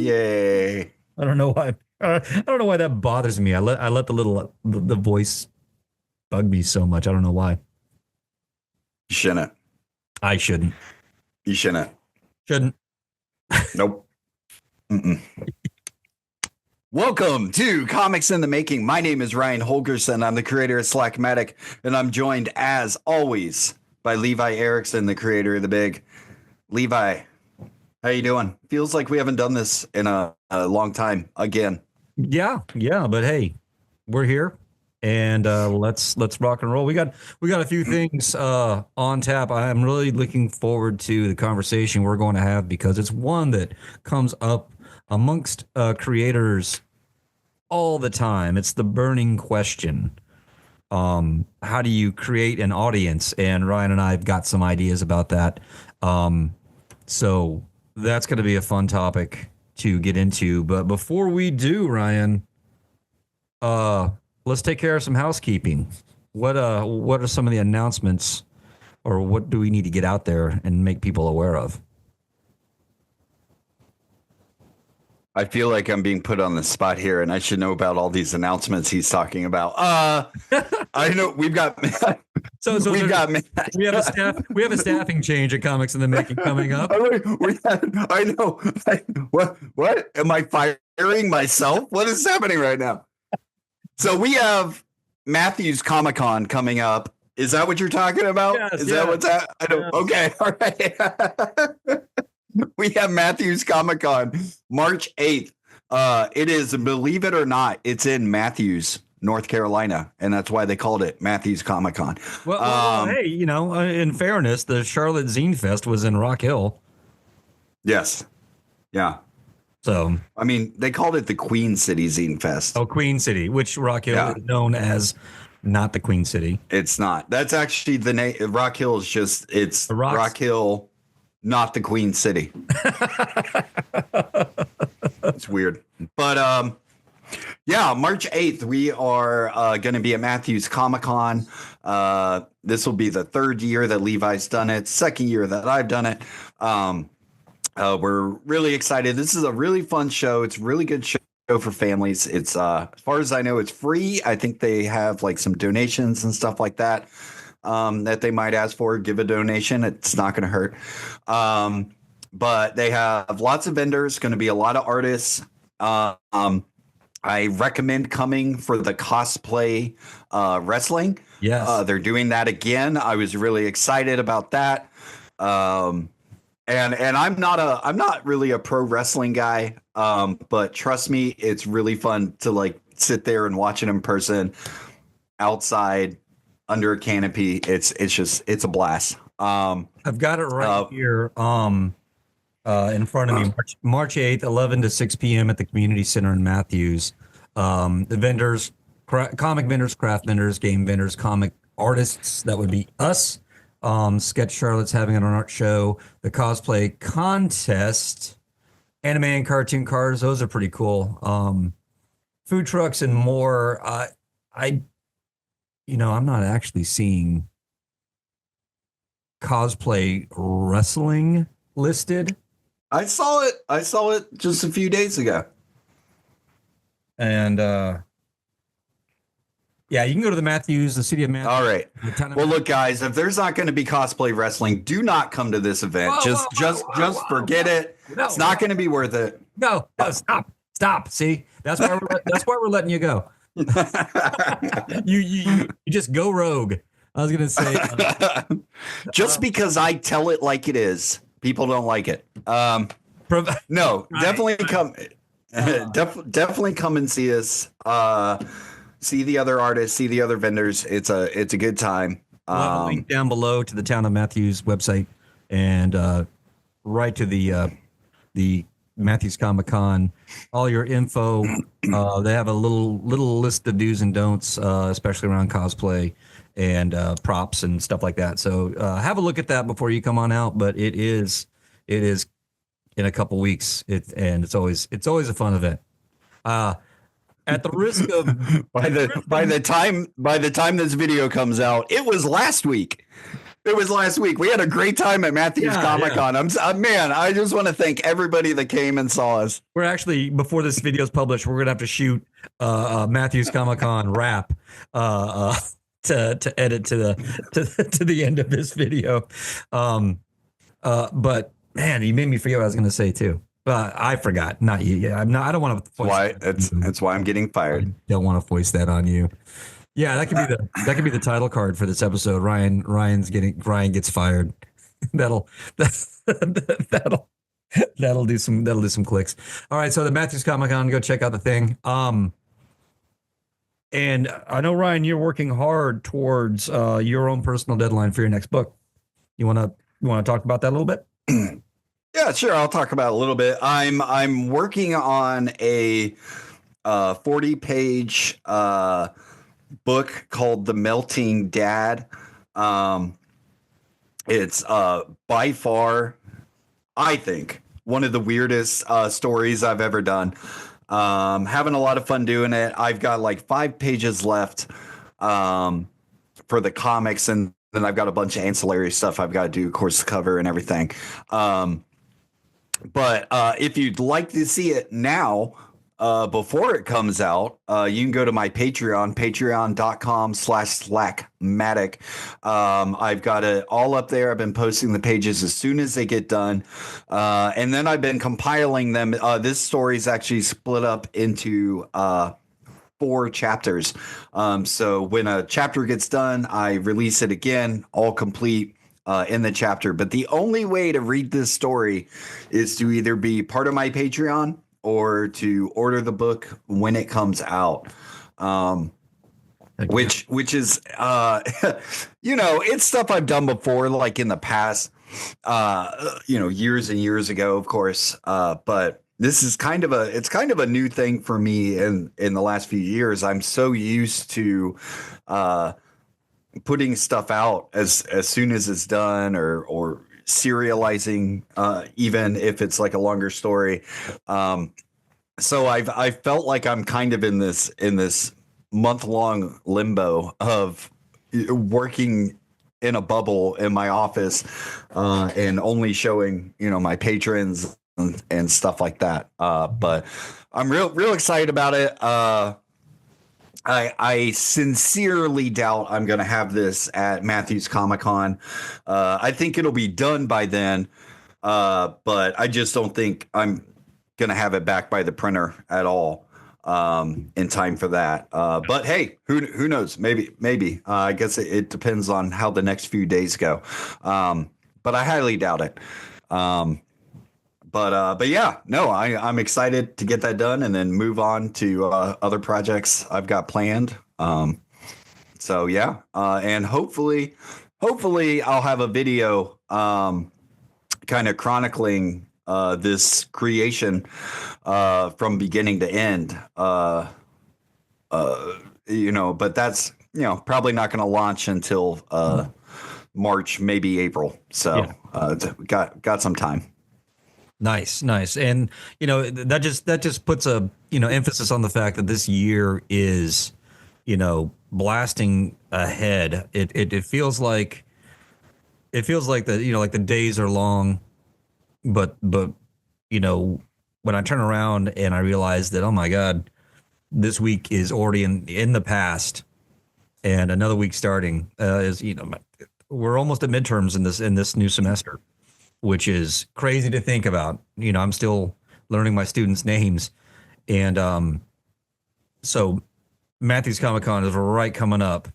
Yay. I don't know why. I don't know why that bothers me. I let the voice bug me so much. I don't know why. You shouldn't. I shouldn't. You shouldn't. Shouldn't. Nope. Mm-mm. Welcome to Comics in the Making. My name is Ryan Holgerson. I'm the creator of Slackmatic, and I'm joined, as always, by Levi Erickson, the creator of The Big. Levi, how you doing? Feels like we haven't done this in a long time again. Yeah, but hey, we're here, and let's rock and roll. We got a few things on tap. I'm really looking forward to the conversation we're going to have because it's one that comes up amongst creators all the time. It's the burning question. How do you create an audience? And Ryan and I have got some ideas about that. So that's going to be a fun topic to get into. But before we do, Ryan, let's take care of some housekeeping. What are some of the announcements, or what do we need to get out there and make people aware of? I feel like I'm being put on the spot here, and I should know about all these announcements he's talking about. I know we've got so we've got we have a staffing change at Comics in the Making coming up. I know. What am I firing myself? What is happening right now? So we have Matthew's Comic-Con coming up. Is that what you're talking about? Yes, that what's that? I don't. Yes. Okay, all right. We have Matthew's Comic-Con, March 8th. It is, believe it or not, it's in Matthews, North Carolina, and that's why they called it Matthew's Comic-Con. Well, hey, in fairness, the Charlotte Zine Fest was in Rock Hill. Yes. Yeah. So, I mean, they called it the Queen City Zine Fest. Oh, Queen City, which Rock Hill is known as not the Queen City. It's not. That's actually the name. Rock Hill is just, it's Rock Hill, not the Queen City. It's weird. But March 8th, we are going to be at Matthews Comic-Con. This will be the third year that Levi's done it, second year that I've done it. We're really excited. This is a really fun show. It's a really good show for families. It's as far as I know, it's free. I think they have like some donations and stuff like that. That they might ask for, give a donation. It's not going to hurt. But they have lots of vendors, going to be a lot of artists. I recommend coming for the cosplay wrestling. Yes. They're doing that again. I was really excited about that. And I'm not really a pro wrestling guy. But trust me, it's really fun to like sit there and watch it in person outside under a canopy. It's a blast. I've got it right here in front of me. March 8th, 11 to 6 p.m. at the Community Center in Matthews. The vendors, comic vendors, craft vendors, game vendors, comic artists, that would be us. Sketch Charlotte's having an art show. The cosplay contest, anime and cartoon cars, those are pretty cool. Food trucks and more. I'm not actually seeing cosplay wrestling listed. I saw it just a few days ago. And you can go to the city of Matthews. All right. Well, look, guys, if there's not going to be cosplay wrestling, do not come to this event. Just forget it. No, it's not going to be worth it. No, stop. See, that's why we're letting you go. you just go rogue. I was gonna say just because I tell it like it is, people don't like it. No, definitely come. Definitely come and see us. See the other artists, see the other vendors. It's a good time. We'll have a link down below to the Town of Matthews website and right to the Matthews Comic-Con, all your info. They have a little list of do's and don'ts, especially around cosplay and props and stuff like that. So have a look at that before you come on out. But it is in a couple weeks. It's always a fun event. At the risk of by the time this video comes out, it was last week. It was last week. We had a great time at Matthew's Comic Con. Man, I just want to thank everybody that came and saw us. We're actually, before this video is published, we're gonna have to shoot Matthew's Comic Con wrap to edit to the end of this video. But man, you made me forget what I was gonna say too. I forgot. Not you. Yeah, I'm not. I don't want to. That's why I'm getting fired. I don't want to voice that on you. Yeah, that could be the title card for this episode. Ryan gets fired. That'll do some clicks. All right, so the Matthews Comic Con, go check out the thing. And I know, Ryan, you're working hard towards your own personal deadline for your next book. You want to talk about that a little bit? Yeah, sure. I'll talk about it a little bit. I'm working on a 40-page book called The Melting Dad. It's by far, I think, one of the weirdest stories I've ever done. Having a lot of fun doing it. I've got like 5 pages left for the comics, and then I've got a bunch of ancillary stuff I've got to do, of course, the cover and everything. But if you'd like to see it now, before it comes out, you can go to my Patreon, patreon.com/slackmatic. I've got it all up there. I've been posting the pages as soon as they get done. And then I've been compiling them. This story is actually split up into 4 chapters. So when a chapter gets done, I release it again, all complete. In the chapter. But the only way to read this story is to either be part of my Patreon or to order the book when it comes out. Which is, it's stuff I've done before, like in the past, years and years ago, of course. But this is kind of a new thing for me in the last few years. I'm so used to, putting stuff out as soon as it's done, or serializing, even if it's like a longer story. So I felt like I'm kind of in this month-long limbo of working in a bubble in my office, and only showing, my patrons and stuff like that. But I'm real excited about it. I sincerely doubt I'm going to have this at Matthew's Comic Con. I think it'll be done by then, but I just don't think I'm going to have it back by the printer at all in time for that. But hey, who knows? Maybe. I guess it depends on how the next few days go. But I highly doubt it. But yeah, no, I'm excited to get that done and then move on to other projects I've got planned. So yeah, and hopefully I'll have a video kind of chronicling this creation from beginning to end. But that's probably not going to launch until March, maybe April. So got some time. Nice. And, that just puts a, emphasis on the fact that this year is, blasting ahead. It feels like the, like the days are long, but, when I turn around and I realize that, oh my God, this week is already in the past and another week starting, we're almost at midterms in this new semester, which is crazy to think about. I'm still learning my students' names. And so Matthew's Comic Con is right coming up,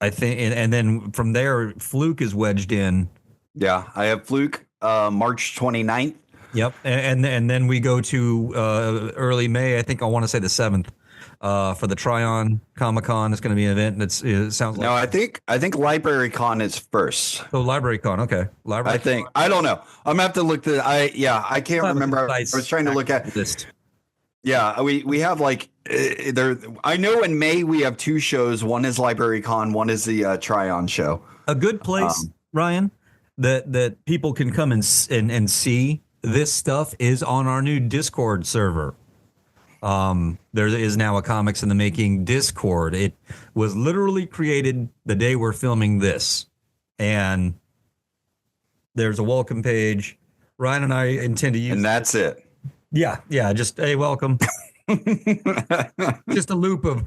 I think. And then from there, Fluke is wedged in. Yeah, I have Fluke March 29th. Yep. And then we go to early May. I think I want to say the 7th. For the Tryon Comic Con, it's going to be an event. It sounds like. No, I think Library Con is first. Oh, Library Con. Okay, Library. I don't know. I'm gonna have to look. I can't remember. I was trying to look at this. Yeah, we have like there. I know in May we have 2 shows. One is Library Con. One is the Tryon show. A good place, Ryan, that people can come and see this stuff is on our new Discord server. There is now a Comics in the Making Discord. It was literally created the day we're filming this. and there's a welcome page. Ryan and I intend to use, and that's it. Yeah. Just, hey, welcome. Just a loop of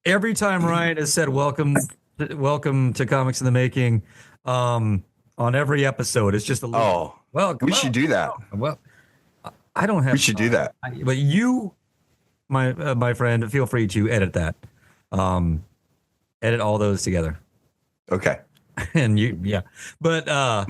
every time Ryan has said welcome to Comics in the Making, on every episode. It's just a loop. Oh, Welcome. we should do that. Well, I don't have. We should do that. But you, my friend, feel free to edit that. Edit all those together. Okay. And but so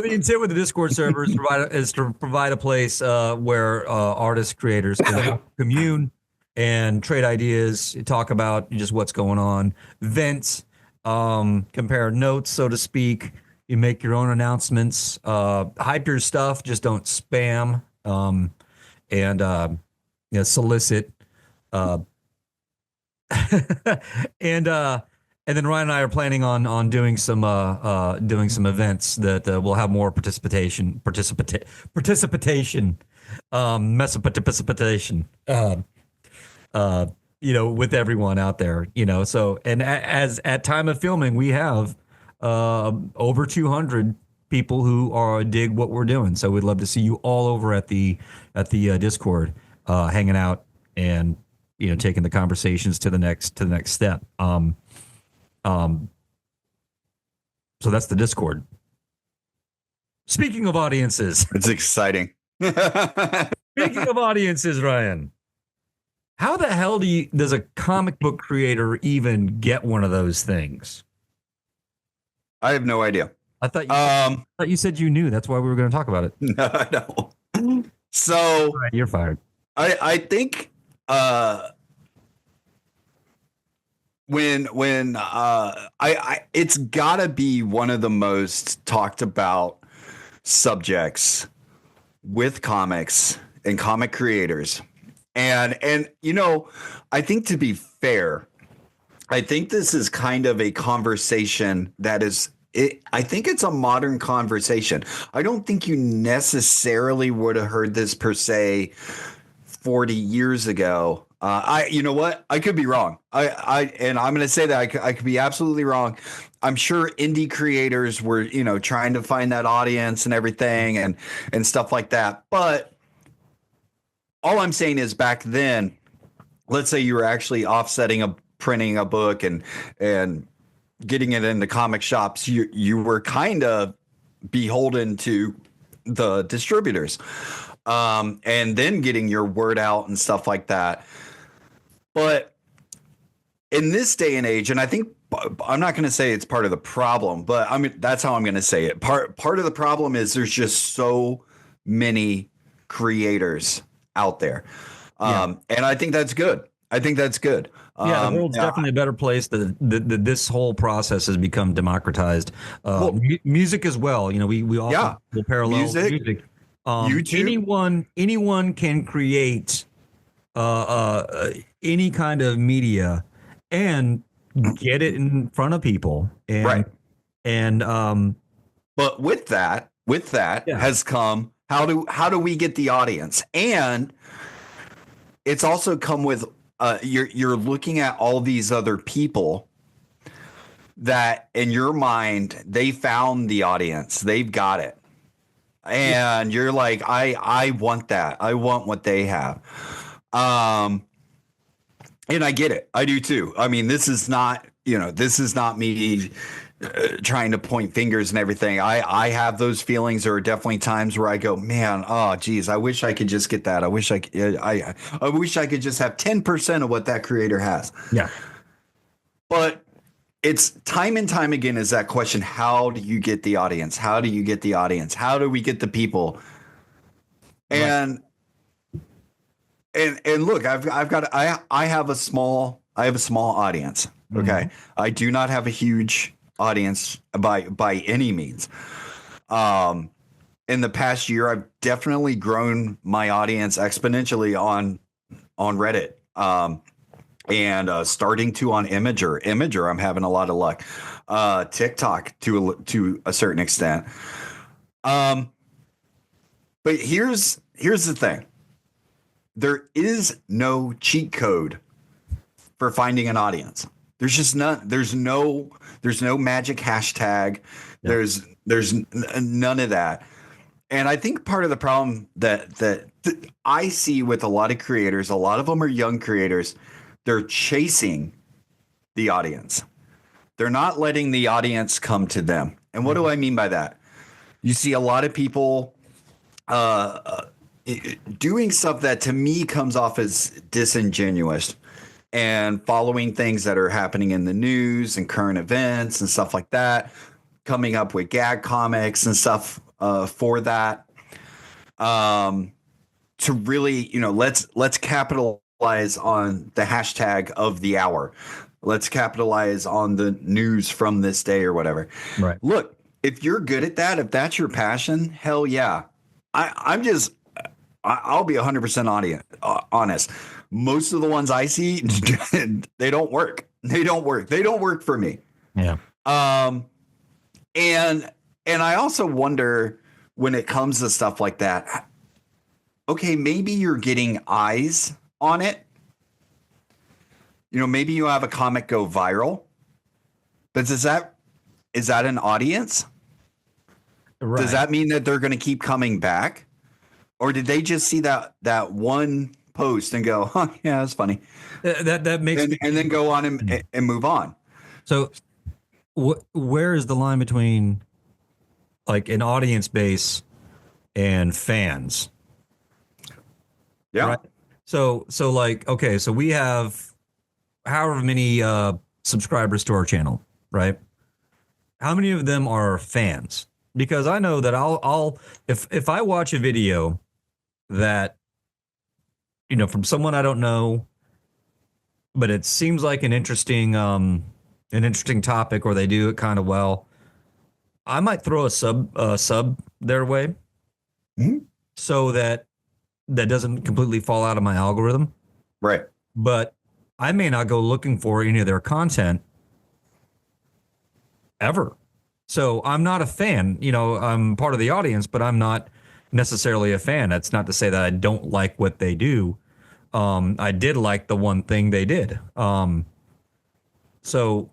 the intent with the Discord server is to provide a place where artists, creators can commune and trade ideas, talk about just what's going on, vent, compare notes, so to speak. You make your own announcements, hype your stuff, just don't spam, and solicit, and then Ryan and I are planning on doing some events that will have more participation, with everyone out there, So, and as at time of filming, we have over 200 people who dig what we're doing. So we'd love to see you all over at the Discord, hanging out and taking the conversations to the next step. So that's the Discord. Speaking of audiences, it's exciting. Speaking of audiences, Ryan, how the hell does a comic book creator even get one of those things? I have no idea. I thought you said you knew. That's why we were going to talk about it. No. So right, you're fired. I think when it's gotta be one of the most talked about subjects with comics and comic creators. And I think, to be fair, I think this is kind of a conversation that is I think it's a modern conversation. I don't think you necessarily would have heard this per se 40 years ago. You know what? I could be wrong. And I'm going to say that I could be absolutely wrong. I'm sure indie creators were, trying to find that audience and everything and stuff like that. But all I'm saying is, back then, let's say you were actually printing a book and getting it into comic shops, you were kind of beholden to the distributors, and then getting your word out and stuff like that. But in this day and age, and I think, I'm not going to say it's part of the problem, but that's how I'm going to say it. Part of the problem is there's just so many creators out there. And I think that's good. Yeah, the world's definitely a better place. This whole process has become democratized. Music as well. We often will parallel music. YouTube. Anyone can create any kind of media and get it in front of people. And, right. And but with that has come how do we get the audience? And it's also come with you're looking at all these other people that in your mind they found the audience, they've got it, and you're like, I want that, I want what they have, and I get it, I do too. I mean, this is not me trying to point fingers and everything. I have those feelings. There are definitely times where I go, man, oh geez, I wish I could just get that. I wish I could just have 10% of what that creator has. Yeah. But it's time and time again is that question: how do you get the audience? How do you get the audience? How do we get the people? And and look, I have a small audience. Okay. Mm-hmm. I do not have a huge audience by any means. In the past year, I've definitely grown my audience exponentially on Reddit, and starting to on Imager. I'm having a lot of luck. TikTok to a certain extent. But here's the thing: there is no cheat code for finding an audience. There's just none. There's no magic hashtag. Yeah. There's none of that. And I think part of the problem that I see with a lot of creators, a lot of them are young creators, they're chasing the audience. They're not letting the audience come to them. And what do I mean by that? You see a lot of people doing stuff that to me comes off as disingenuous and following things that are happening in the news and current events and stuff like that, coming up with gag comics and stuff for that. To really, let's capitalize on the hashtag of the hour. Let's capitalize on the news from this day or whatever. Right. Look, if you're good at that, if that's your passion, hell yeah. I'll be 100% honest. Most of the ones I see, they don't work. They don't work for me. Yeah. And I also wonder when it comes to stuff like that, okay, maybe you're getting eyes on it. Maybe you have a comic go viral, but is that an audience? Right. Does that mean that they're going to keep coming back? Or did they just see that one post and go, huh, yeah, that's funny. That makes and then go on and move on. So where is the line between like an audience base and fans? Yeah. Right? So like, okay, so we have however many subscribers to our channel, right? How many of them are fans? Because I know that I'll if I watch a video that from someone I don't know, but it seems like an interesting topic, or they do it kind of well, I might throw a sub their way, so that doesn't completely fall out of my algorithm. Right. But I may not go looking for any of their content ever. So I'm not a fan. I'm part of the audience, but I'm not necessarily a fan. That's not to say that I don't like what they do. I did like the one thing they did. So,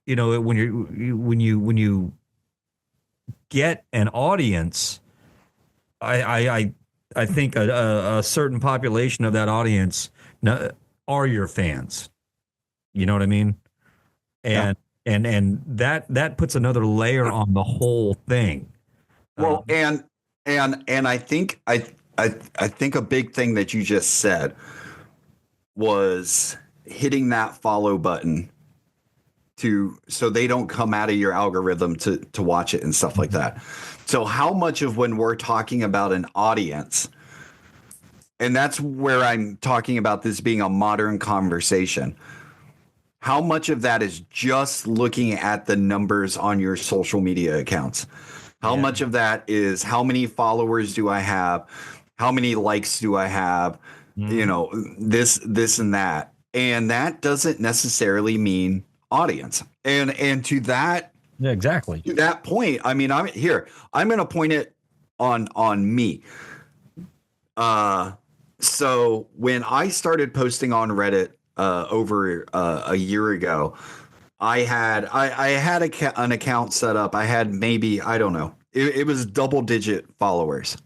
when you get an audience, I think a certain population of that audience are your fans. You know what I mean? And and that puts another layer on the whole thing. Well, and I think I think a big thing that you just said was hitting that follow button so they don't come out of your algorithm to watch it and stuff like that. So how much of when we're talking about an audience, and that's where I'm talking about this being a modern conversation, how much of that is just looking at the numbers on your social media accounts? How much of that is how many followers do I have? How many likes do I have? This and that. And that doesn't necessarily mean audience. And to that, yeah, exactly. To that point, I mean, I'm going to point it on me. So when I started posting on Reddit over a year ago, I had an account set up. I had maybe, I don't know, it was double-digit followers.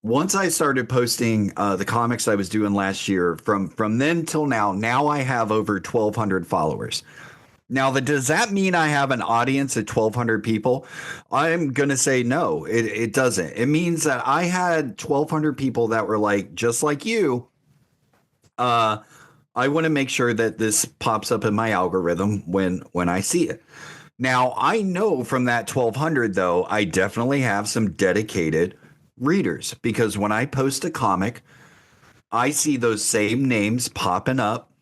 Once I started posting the comics I was doing last year, from then till now I have over 1,200 followers. Now, does that mean I have an audience of 1,200 people? I'm going to say no, it doesn't. It means that I had 1,200 people that were like, just like you, I want to make sure that this pops up in my algorithm when I see it. Now, I know from that 1,200, though, I definitely have some dedicated readers, because when I post a comic, I see those same names popping up,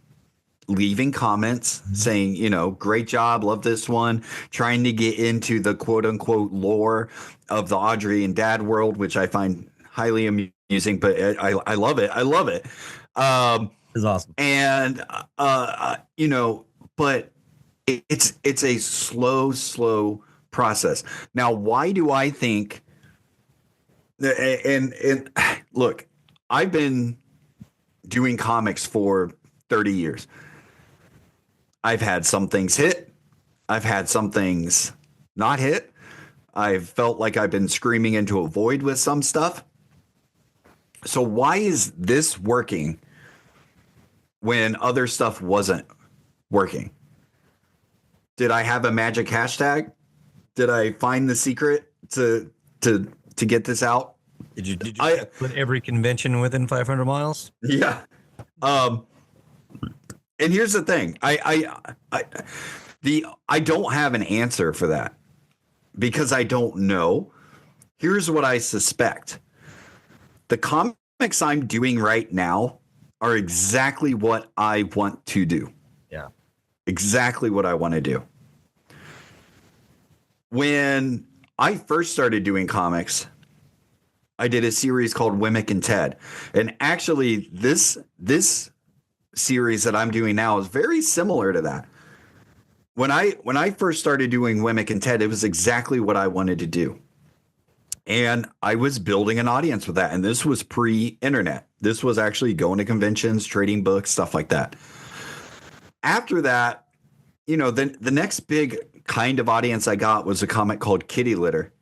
leaving comments saying, great job, love this one, trying to get into the quote unquote lore of the Audrey and Dad world, which I find highly amusing, but I love it. I love it. It's awesome. And, but it's a slow process. Now, why do I think, and look, I've been doing comics for 30 years. I've had some things hit. I've had some things not hit. I've felt like I've been screaming into a void with some stuff. So why is this working when other stuff wasn't working? Did I have a magic hashtag? Did I find the secret to get this out? Did you put every convention within 500 miles? Yeah. And here's the thing. I don't have an answer for that because I don't know. Here's what I suspect. The comics I'm doing right now are exactly what I want to do. Yeah. Exactly what I want to do. When I first started doing comics, I did a series called Wimmick and Ted. And actually this series that I'm doing now is very similar to that. When I first started doing Wimmick and Ted, it was exactly what I wanted to do. And I was building an audience with that. And this was pre-internet. This was actually going to conventions, trading books, stuff like that. After that, you know, the next big kind of audience I got was a comic called Kitty Litter.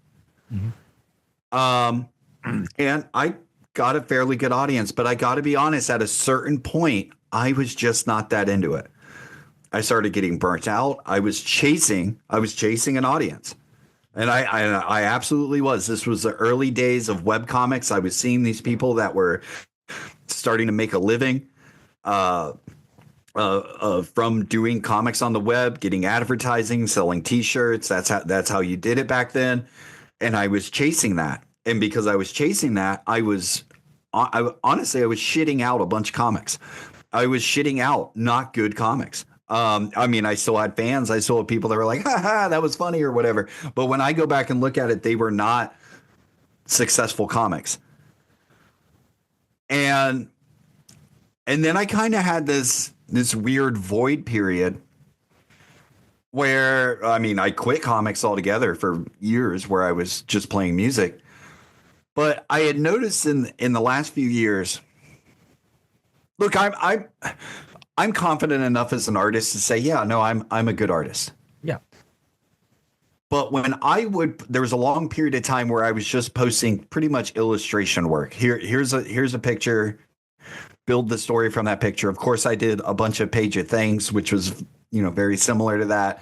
Mm-hmm. And I got a fairly good audience, but I got to be honest, at a certain point, I was just not that into it. I started getting burnt out. I was chasing an audience. And I absolutely was. This was the early days of webcomics. I was seeing these people that were starting to make a living from doing comics on the web, getting advertising, selling T-shirts. That's how you did it back then. And I was chasing that. And because I was chasing that, honestly, I was shitting out a bunch of comics. I was shitting out not good comics. I mean, I still had fans. I still had people that were like, ha ha, that was funny or whatever. But when I go back and look at it, they were not successful comics. And then I kind of had this weird void period where, I mean, I quit comics altogether for years where I was just playing music. But I had noticed in the last few years, look, I'm confident enough as an artist to say, yeah, no, I'm a good artist. Yeah. But when there was a long period of time where I was just posting pretty much illustration work. Here's a picture, build the story from that picture. Of course, I did a bunch of page of things, which was, you know, very similar to that.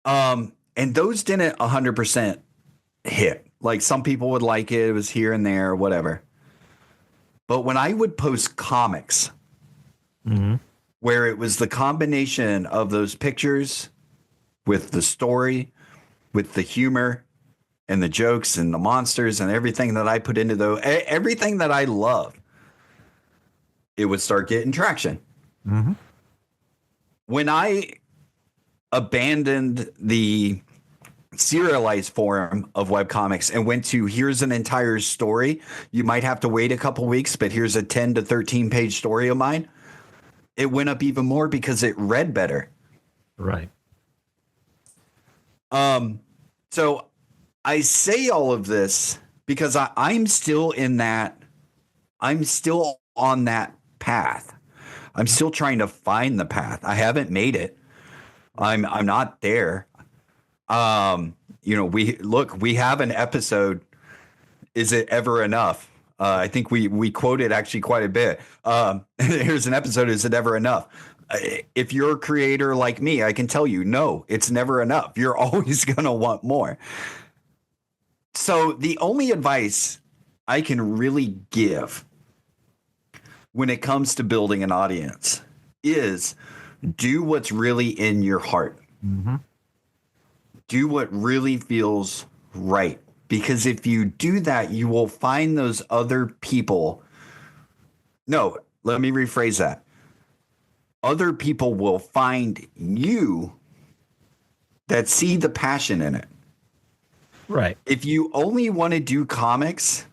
And those didn't 100% hit. Like some people would like it. It was here and there, whatever. But when I would post comics, mm-hmm. where it was the combination of those pictures with the story, with the humor and the jokes and the monsters and everything that I put into everything that I love, it would start getting traction. Mm-hmm. When I abandoned the serialized form of webcomics and went to here's an entire story, you might have to wait a couple weeks, but here's a 10 to 13 page story of mine, it went up even more because it read better. Right. So I say all of this because I'm still on that path. I'm still trying to find the path. I haven't made it. I'm not there. You know, we have an episode. Is it ever enough? I think we quoted actually quite a bit. Here's an episode. Is it ever enough? If you're a creator like me, I can tell you, no, it's never enough. You're always going to want more. So the only advice I can really give when it comes to building an audience is do what's really in your heart. Mm-hmm. Do what really feels right. Because if you do that, you will find those other people. No, let me rephrase that. Other people will find you that see the passion in it. Right. If you only want to do comics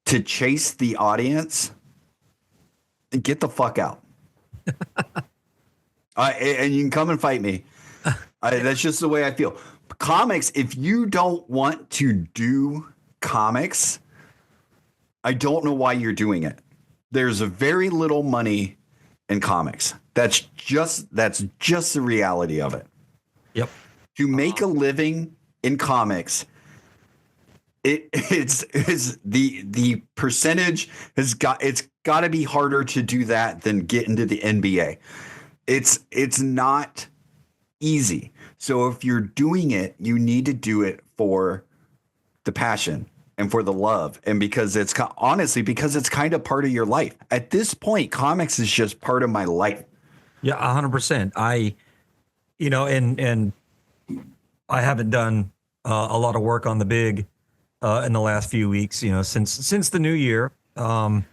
to chase the audience, get the fuck out. And you can come and fight me. That's just the way I feel. Comics, if you don't want to do comics, I don't know why you're doing it. There's a very little money in comics. That's just the reality of it. Yep. To make a living in comics, it's the percentage it's got to be harder to do that than get into the NBA. It's not easy. So if you're doing it, you need to do it for the passion and for the love, and because it's honestly because it's kind of part of your life. At this point, comics is just part of my life. Yeah, 100%. And I haven't done a lot of work on the big in the last few weeks, since the new year. And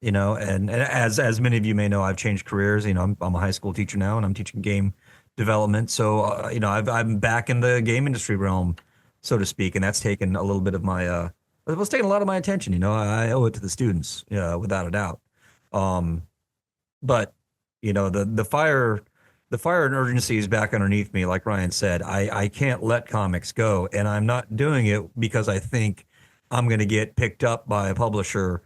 as many of you may know, I've changed careers. I'm a high school teacher now, and I'm teaching game development. So, I'm back in the game industry realm, so to speak, and that's taken a little bit of my, it was taking a lot of my attention. I owe it to the students, without a doubt. But the fire and urgency is back underneath me. Like Ryan said, I can't let comics go, and I'm not doing it because I think I'm going to get picked up by a publisher,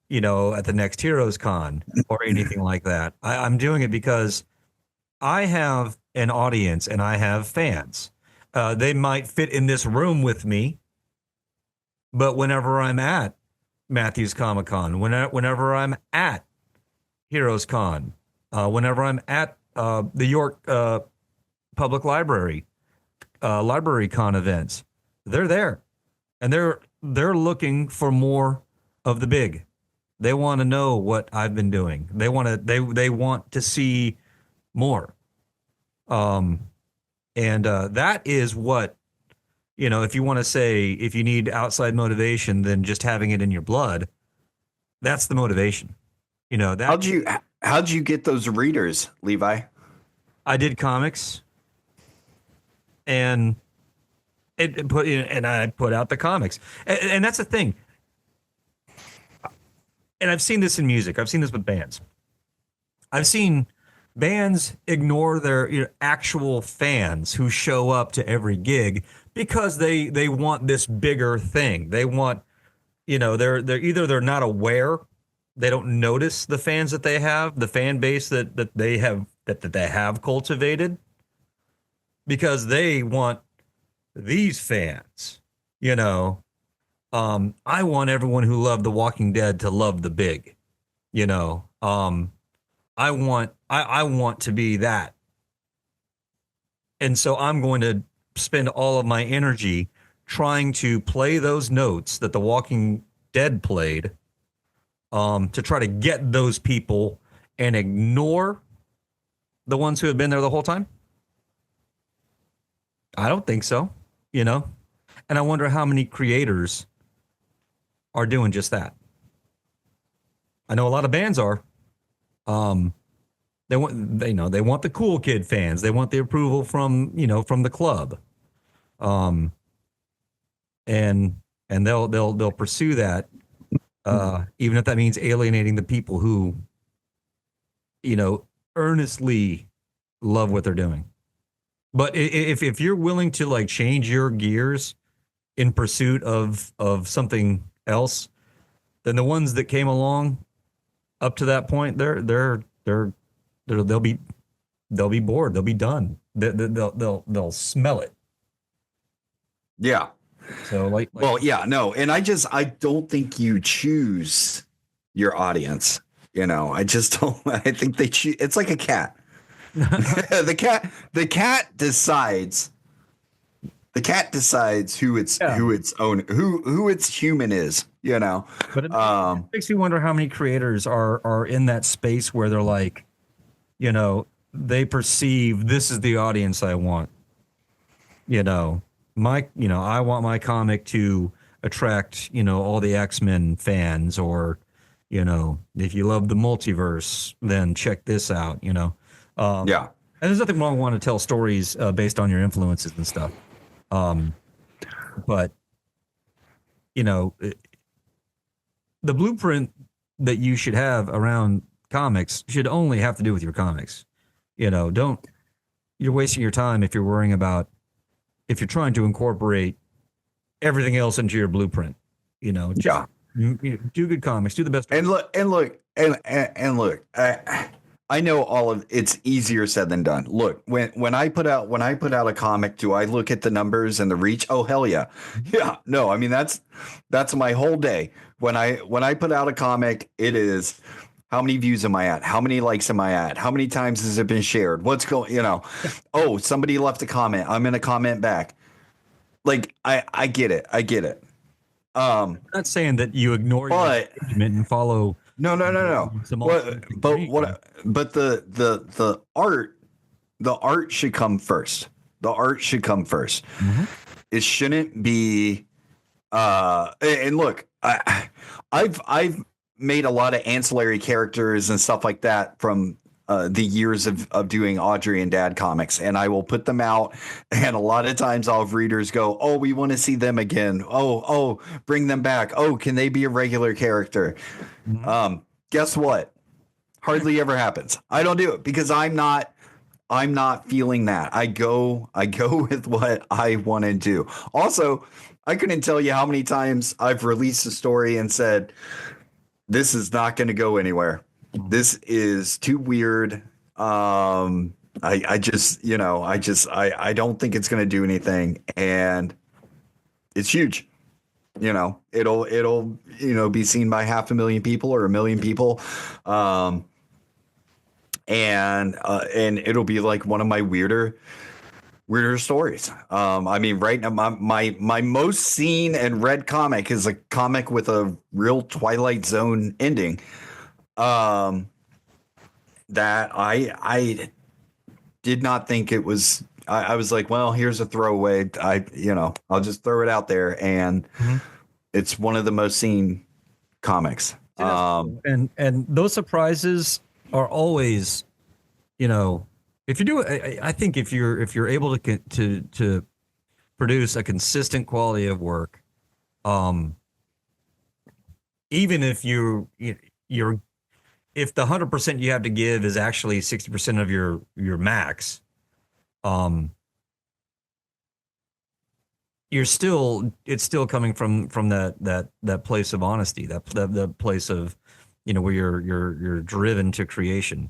at the next Heroes Con or anything like that. I'm doing it because I have an audience and I have fans. They might fit in this room with me, but whenever I'm at Matthews Comic Con, whenever I'm at Heroes Con, whenever I'm at the York Public Library, Library Con events, they're there, and they're looking for more of the big. They want to know what I've been doing. They want to see more. And that is what, if you want to say, if you need outside motivation, then just having it in your blood, that's the motivation. How'd you get those readers, Levi? I did comics, and I put out the comics, and that's the thing. And I've seen this in music. I've seen this with bands. I've seen bands ignore their actual fans who show up to every gig because they want this bigger thing. They want, they're either they're not aware, they don't notice the fans that they have, the fan base that they have cultivated, because they want these fans. I want everyone who loved The Walking Dead to love the big. I want to be that. And so I'm going to spend all of my energy trying to play those notes that The Walking Dead played, to try to get those people and ignore the ones who have been there the whole time. I don't think so, And I wonder how many creators are doing just that. I know a lot of bands are. They want the cool kid fans. They want the approval from the club. And they'll pursue that, even if that means alienating the people who, earnestly love what they're doing. But if you're willing to change your gears in pursuit of something else, then the ones that came along up to that point, they'll be bored. They'll be done. They'll smell it. Yeah. So well, yeah, no. And I don't think you choose your audience. I just don't, I think they choose. It's like a cat. The cat decides who its human is, But it makes me wonder how many creators are in that space where they're like, they perceive this is the audience I want. I want my comic to attract, all the X-Men fans, or, if you love the multiverse, then check this out, yeah. And there's nothing wrong with wanting to tell stories based on your influences and stuff. But, the blueprint that you should have around comics should only have to do with your comics. You're wasting your time if you're trying to incorporate everything else into your blueprint. Do good comics, do the best. And look. I know all of it's easier said than done. Look, when I put out a comic, do I look at the numbers and the reach? Oh hell yeah. Yeah. No, I mean that's my whole day. When I put out a comic, it is how many views am I at? How many likes am I at? How many times has it been shared? What's going, oh, somebody left a comment. I'm gonna comment back. Like I get it. I get it. I'm not saying that you ignore your But engagement and follow no. some What altruistic but dream. but the art should come first. The art should come 1st. It shouldn't be and look, I've made a lot of ancillary characters and stuff like that from the years of doing Audrey and Dad comics, and I will put them out. And a lot of times I'll have readers go, "Oh, we want to see them again. Oh, bring them back. Oh, can they be a regular character?" Guess what? Hardly ever happens. I don't do it because I'm not feeling that. I go with what I want to do. Also, I couldn't tell you how many times I've released a story and said, this is not going to go anywhere. This is too weird. I just, I don't think it's going to do anything. And it's huge. It'll be seen by 500,000 people or 1 million people. And it'll be like one of my weirder stories. I mean, right now, my most seen and read comic is a comic with a real Twilight Zone ending. That I did not think it was. I was like, well, here's a throwaway. I'll just throw it out there, and it's one of the most seen comics. And those surprises are always, if you do, I think if you're able to produce a consistent quality of work, even if you're if the 100% you have to give is actually 60% of your max, it's still coming from that place of honesty, that place of, where you're driven to creation,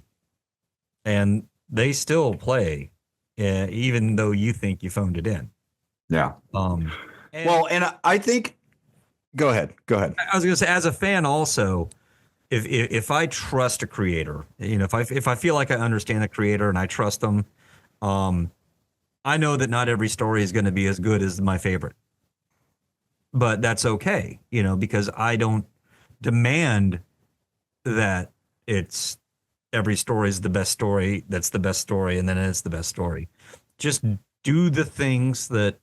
and they still play, even though you think you phoned it in. Yeah. And I think, go ahead. I was going to say, as a fan also, if I trust a creator, if I feel like I understand the creator and I trust them, I know that not every story is going to be as good as my favorite, but that's okay, because I don't demand that it's every story is the best story. That's the best story. And then it's the best story. Just do the things that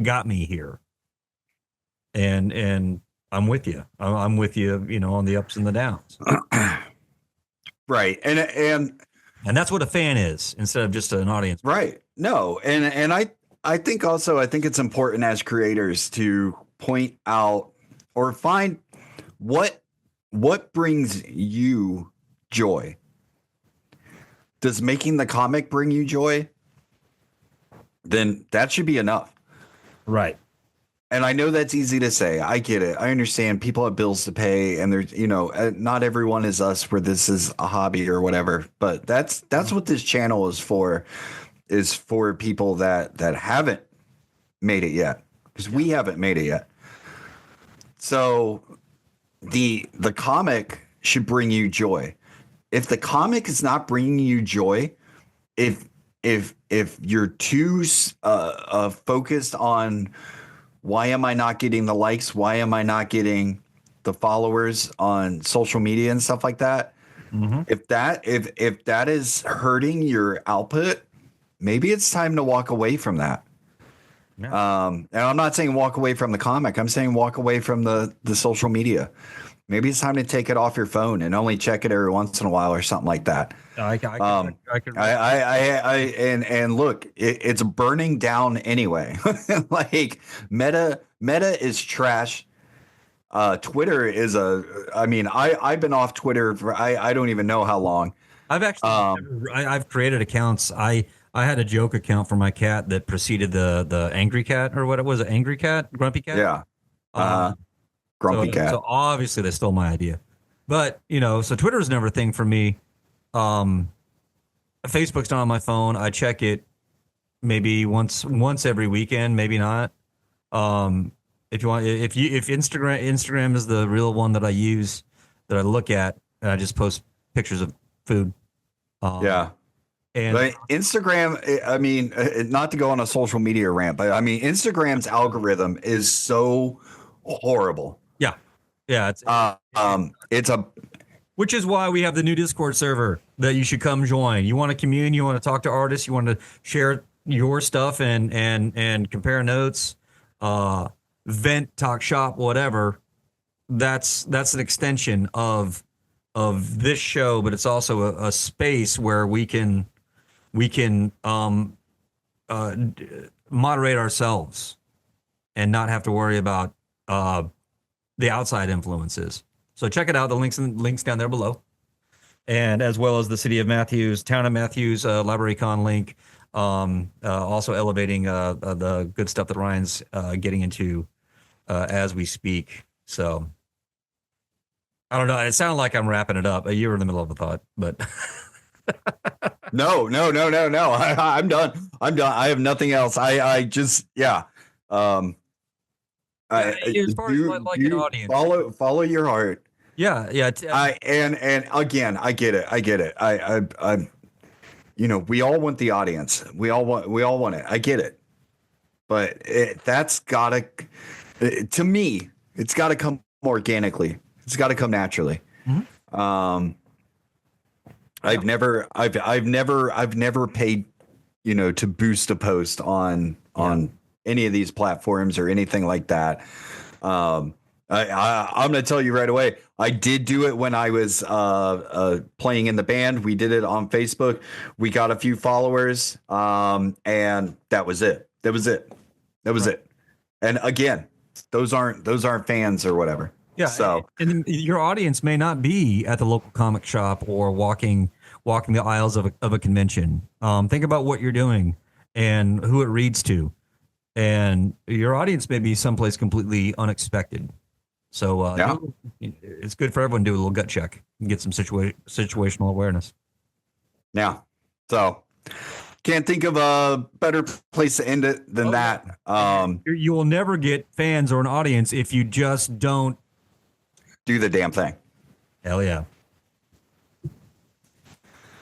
got me here. And I'm with you. I'm with you, on the ups and the downs. Right. And that's what a fan is instead of just an audience. Right. No. And I think it's important as creators to point out or find what brings you joy. Does making the comic bring you joy? Then that should be enough. Right. And I know that's easy to say. I get it. I understand people have bills to pay, and there's, not everyone is us where this is a hobby or whatever. But that's what this channel is for people that haven't made it yet, because we haven't made it yet. So the comic should bring you joy. If the comic is not bringing you joy, if you're too focused on why am I not getting the likes? Why am I not getting the followers on social media and stuff like that? Mm-hmm. If that is hurting your output, maybe it's time to walk away from that. Yeah. And I'm not saying walk away from the comic. I'm saying walk away from the social media. Maybe it's time to take it off your phone and only check it every once in a while or something like that. And look, it's burning down anyway. Like Meta is trash. Twitter is I've been off Twitter for I don't even know how long. I've actually I've created accounts. I had a joke account for my cat that preceded the angry cat, or what it was, an angry cat, grumpy cat. Yeah. Grumpy cat. So obviously they stole my idea, but so Twitter was never a thing for me. Um, Facebook's not on my phone. I check it maybe once every weekend, maybe not. Um, if you want, if Instagram is the real one that I use, that I look at, and I just post pictures of food. Yeah. And But Instagram, I mean, not to go on a social media rant, but I mean, Instagram's algorithm is so horrible. yeah, yeah, It's a which is why we have the new Discord server that you should come join. You want to commune, you want to talk to artists, you want to share your stuff and compare notes, vent, talk shop, whatever. That's an extension of this show, but it's also a space where we can moderate ourselves and not have to worry about the outside influences. So check it out. The links down there below, and as well as the City of Matthews, Town of Matthews Library Con link. Also elevating the good stuff that Ryan's getting into as we speak. So I don't know. It sounded like I'm wrapping it up. You were in the middle of a thought, but no. I'm done. I have nothing else. I just, yeah. as far as like an audience, follow your heart. yeah. And again, I get it. I we all want the audience. We all want it. I get it. But that's gotta, to me, it's gotta come organically. It's gotta come naturally. Mm-hmm. I've never paid, to boost a post on any of these platforms or anything like that. I'm going to tell you right away. I did do it when I was playing in the band. We did it on Facebook. We got a few followers, and that was it. That was it. And again, those aren't fans or whatever. Yeah. So, and your audience may not be at the local comic shop or walking the aisles of a convention. Think about what you're doing and who it reads to, and your audience may be someplace completely unexpected. So it's good for everyone to do a little gut check and get some situational awareness. Yeah. So can't think of a better place to end it than that. You will never get fans or an audience if you just don't do the damn thing. Hell yeah.